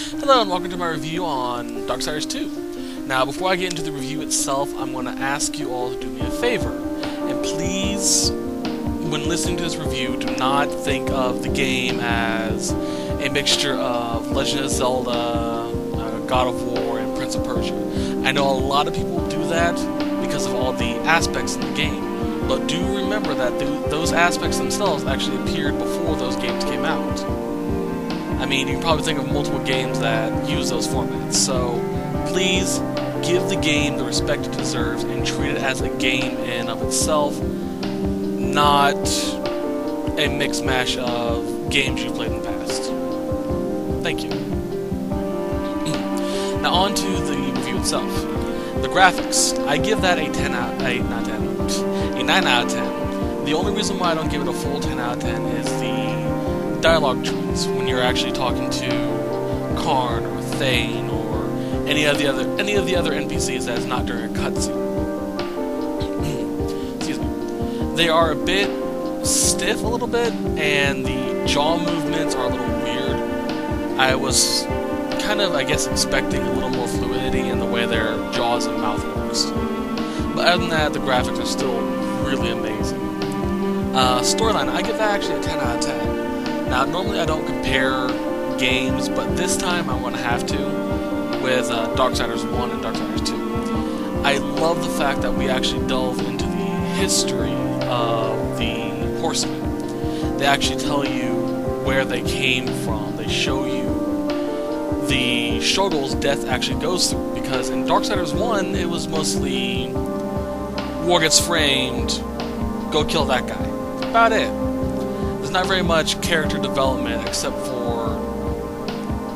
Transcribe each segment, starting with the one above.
Hello and welcome to my review on Darksiders 2. Now, before I get into the review itself, I'm going to ask you all to do me a favor. And please, when listening to this review, do not think of the game as a mixture of Legend of Zelda, God of War, and Prince of Persia. I know a lot of people do that because of all the aspects in the game. But do remember that those aspects themselves actually appeared before those games came out. I mean, you can probably think of multiple games that use those formats. So, please give the game the respect it deserves and treat it as a game in of itself, not a mix mash of games you've played in the past. Thank you. Now on to the review itself. The graphics, I give that a 9 out of 10. The only reason why I don't give it a full 10 out of 10 is the dialogue trees when you're actually talking to Karn or Thane or any of the other NPCs that is not during a cutscene. Excuse me. They are a bit stiff a little bit, and the jaw movements are a little weird. I was kind of, I guess, expecting a little more fluidity in the way their jaws and mouth works. But other than that, the graphics are still really amazing. Storyline, I give that actually a 10 out of 10. Now, normally I don't compare games, but this time I'm going to have to with Darksiders 1 and Darksiders 2. I love the fact that we actually delve into the history of the Horsemen. They actually tell you where they came from. They show you the struggles Death actually goes through, because in Darksiders 1 it was mostly war gets framed, go kill that guy. That's about it. There's not very much character development except for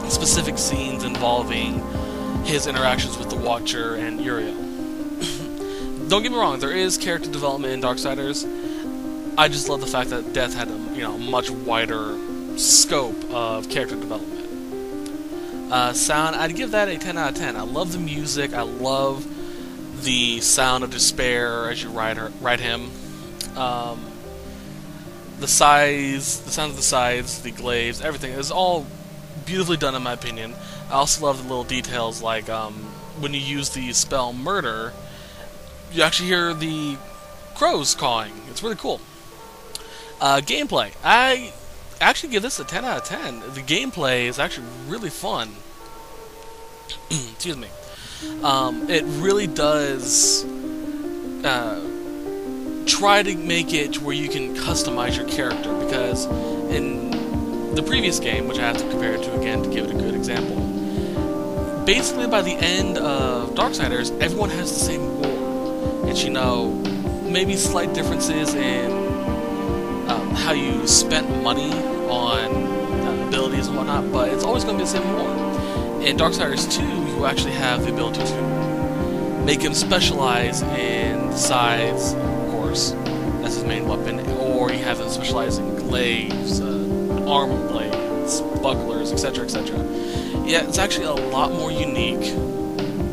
specific scenes involving his interactions with the Watcher and Uriel. Don't get me wrong, there is character development in Darksiders. I just love the fact that Death had a much wider scope of character development. Sound, I'd give that a 10 out of 10. I love the music. I love the sound of despair as you ride him. The sound of the sides, the glaives, everything is all beautifully done in my opinion. I also love the little details like when you use the spell Murder, you actually hear the crows cawing. It's really cool. Gameplay, I actually give this a 10 out of 10. The gameplay is actually really fun. Excuse me. It really does try to make it where you can customize your character, because in the previous game, which I have to compare it to again to give it a good example, basically by the end of Darksiders, everyone has the same war. It's, maybe slight differences in how you spent money on abilities and whatnot, but it's always going to be the same war. In Darksiders 2, you actually have the ability to make him specialize in the sides, of course, that's his main weapon, or you have him specialize in glaives, armor blades, bucklers, etc., etc. Yeah, it's actually a lot more unique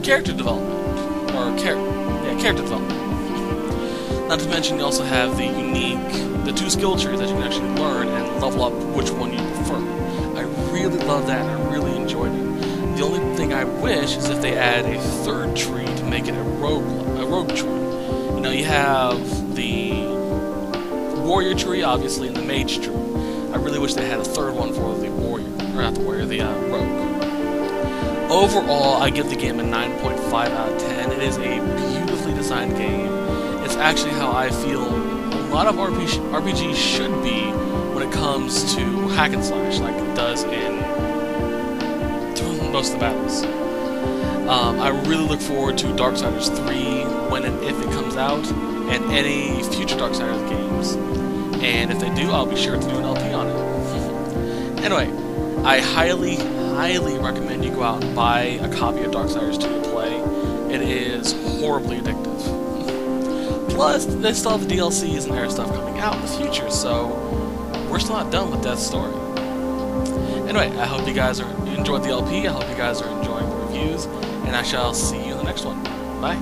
character development, character development. Not to mention, you also have the two skill trees that you can actually learn and level up which one you prefer. I really love that, and I really enjoyed it. The only thing I wish is if they add a third tree to make it a rogue tree. You have the warrior tree, obviously, and the mage tree. I really wish they had a third one for the warrior, or not the warrior, the rogue. Overall, I give the game a 9.5 out of 10. It is a beautifully designed game. It's actually how I feel a lot of RPGs should be when it comes to hack and slash, like it does in most of the battles. I really look forward to Darksiders 3 when and if it comes out, and any future Darksiders games. And if they do, I'll be sure to do an LP on it. Anyway, I highly, highly recommend you go out and buy a copy of Darksiders 2 to play. It is horribly addictive. Plus, they still have the DLCs and their stuff coming out in the future, so we're still not done with Death's story. Anyway, I hope you guys enjoyed the LP, I hope you guys are enjoying the reviews, and I shall see you in the next one. Bye.